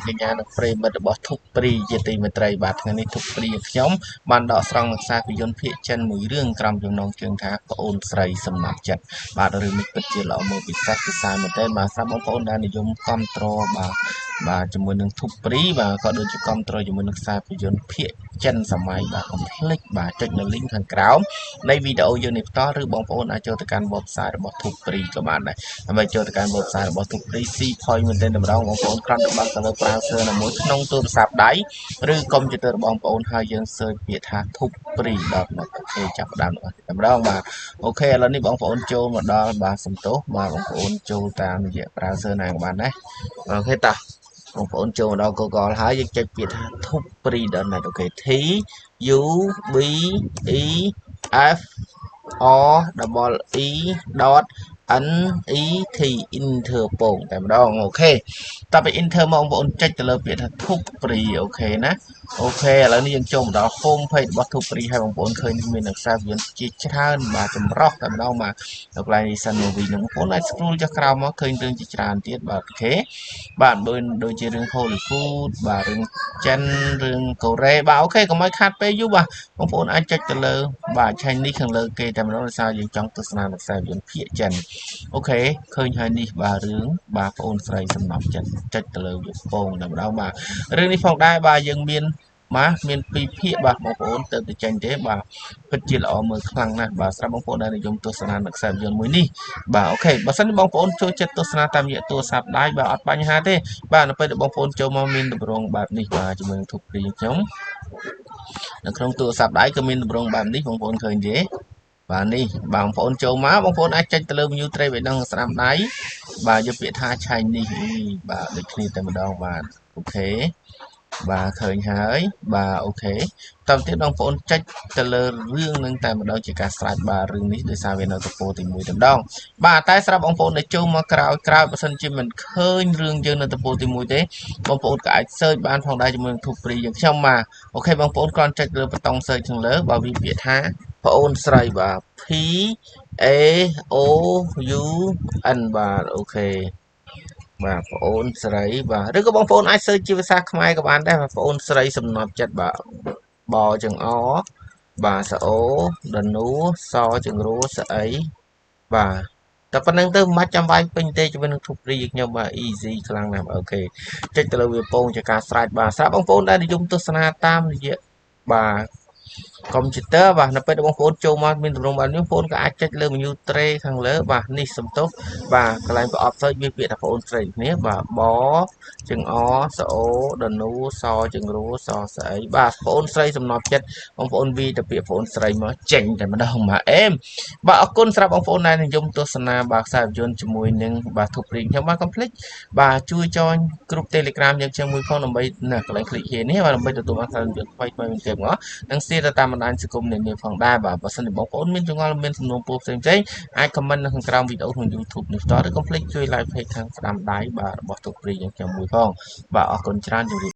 កញ្ញានឹងប្រិមិត្តរបស់ធុកព្រីជាទីមេត្រីបាទថ្ងៃនេះធុកព្រីខ្ញុំបានដកស្រង់ខ្សែភាពយន្តភាគចិនមួយរឿងក្រោមចំណងជើងថាប្អូនស្រីសំណាក់ចិត្តបាទរឿងនេះពិតជាល្អមើលពិសេសពិសាមែនទែនបាទសម្រាប់បងប្អូនដែលនិយមគាំទ្របាទជាមួយនឹងធុកព្រីបាទក៏ដូចជាគាំទ្រជាមួយនឹងខ្សែភាពយន្តភាគចិនសម័យបាទកុំភ្លេចបាទចុចនៅ link ខាងក្រោមនៃវីដេអូយើងនេះបន្តឬបងប្អូនអាចចូលទៅកាន់ website របស់ធុកព្រីក៏បានដែរដើម្បីចូលទៅកាន់ website របស់ធុកព្រី C point មែនទែនតម្រងបងប្អូនគ្រាន់តែបើកទៅលើ browser ណាមួយក្នុងទូរស័ព្ទដៃឬកុំព្យូទ័ររបស់បងប្អូនហើយយើង search ពាក្យថាធុកព្រីដល់អូខេចាប់ផ្ដើមតម្រងបាទអូខេឥឡូវនេះបងប្អូនចូលមកដល់បាទសំទោសបាទបងប្អូនចូលតាមរយៈ browser ណាក៏បានដែរអូខេតាបងប្អូនចូលមកដល់ Google ហើយយើងចុចពាក្យថា thupri.net អូខេ T U B E F O E N E T Interpol តែម្ដងអូខេតទៅ Inter មកបងប្អូនចុចទៅលើពាក្យថាធុកព្រីអូខេណាអូខេឥឡូវនេះយើងចូលមកដល់ home page របស់ធុកព្រីហើយបងប្អូនឃើញមានខ្សែភាពយន្តជាច្រើនបាទចម្រុះតែម្ដងបាទនៅកន្លែង Recent Movie នឹងបងប្អូនអាច scroll ចុះក្រោមមកឃើញរឿងជាច្រើនទៀតបាទអូខេបាទដូចជារឿង Hollywood បាទរឿងចិនរឿងកូរ៉េបាទអូខេកុំឲ្យខាត់ពេលយូរបាទបងប្អូនអាចចុចទៅលើបាទ Chinese ខាងលើគេតែម្ដងដោយសារយើងចង់ទស្សនាខ្សែភាពយន្តភាគចិនអូខេឃើញហើយនេះបាទរឿងបាទប្អូនស្រីសំណប់ចិត្តចុចទៅលើវាពងតែម្ដងបាទរឿងនេះផងដែរបាទយើងមាន2ភាគបាទបងប្អូនទៅចេញទេបាទពិតជាល្អមើលខ្លាំងណាស់បាទសម្រាប់បងប្អូនដែលនិយមទស្សនាខ្សែភាពយន្តមួយនេះបាទអូខេបើសិនបងប្អូនចូលចិត្តទស្សនាតាមរយៈទូរស័ព្ទដៃបាទអត់បញ្ហាទេបាទនៅពេលដែលបងប្អូនចូលមកមានតម្រងបែបនេះបាទជាមួយនឹងធុកព្រីខ្ញុំនៅក្នុងទូរស័ព្ទដៃក៏មានតម្រងបែបនេះបងប្អូនឃើញទេបាទនេះបងប្អូនចូលមកបងប្អូនអាចចុចទៅលើ menu tray បេដងស្ដាំដៃបាទយកពាក្យថា Chinese បាទដូចគ្នាតែម្ដងបាទអូខេបាទឃើញហើយបាទអូខេតទៅទៀតបងប្អូនចុចទៅលើរឿងនឹងតែម្ដងជាការស្រាច់បាទរឿងនេះដោយសារវានៅទំព័រទី1តែម្ដងបាទតែសម្រាប់បងប្អូនដែលចូលមកក្រោយបើសិនជាមិនឃើញរឿងយើងនៅទំព័រទី1ទេបងប្អូនក៏អាច search បានផងដែរជាមួយនឹងធុកព្រីយើងខ្ញុំបាទអូខេបងប្អូនគ្រាន់ចុចលើប៊ូតុង search ខាងលើបាទវាពាក្យថាប្អូនស្រីបាទ P A O U N បាទអូខេបាទប្អូនស្រីបាទឬក៏បងប្អូនអាច search ជាភាសាខ្មែរក៏បានដែរប្អូនស្រីសំណប់ចិត្តបាទបចង្អបាទសអូដនូសចង្រួស្អីបាទតែប៉ុណ្្នឹងទៅមិនបាច់ចាំវាយពេញទេជាមួយនឹងធុកព្រីខ្ញុំបាទ easy ខ្លាំងណាស់អូខេចុចទៅលើវាពងជាការស្រាច់បាទសម្រាប់បងប្អូនដែលនិយមទស្សនាតាមរយៈបាទកុំព្យូទ័របាទនៅពេលដែលបងប្អូនចូលមកមានទម្រង់បែបនេះបងប្អូនក៏អាចចុចលើ menu tray ខាងលើបាទនេះសំទោសបាទកន្លែងប្រអប់ search វាពាក្យថាប្អូនស្រីគ្នាបាទបជើងអសអូដនូសជើងរួសស្អីបាទប្អូនស្រីសំណប់ចិត្តបងប្អូនវាទៅពាក្យប្អូនស្រីមកចេញតែម្ដងបាទអេមបាទអរគុណសម្រាប់បងប្អូនដែលនិយមទស្សនាបាទខ្សែភាពយន្តជាមួយនឹងបាទធុកព្រីខ្ញុំបាទកុំភ្លេចបាទជួយចុចក្រុម Telegram យើងជាមួយផងដើម្បីណាកន្លែង click here នេះបាទដើម្បីទទួលបានខ្សែភាពយន្តថ្មីៗមួយទៀតមកនិងស្ទើរតាមបណ្ដាញសង្គមនានាផងដែរបាទបើសិនជាបងប្អូនមានចង្អល់មានសំណួរពោលផ្សេងៗអាច comment នៅខាងក្រោមវីដេអូក្នុង YouTube នេះតឬកុំភ្លេចជួយ like page ខាងស្ដាំដៃបាទរបស់ទូព្រីយើងមួយផងបាទអរគុណច្រើនជម្រាប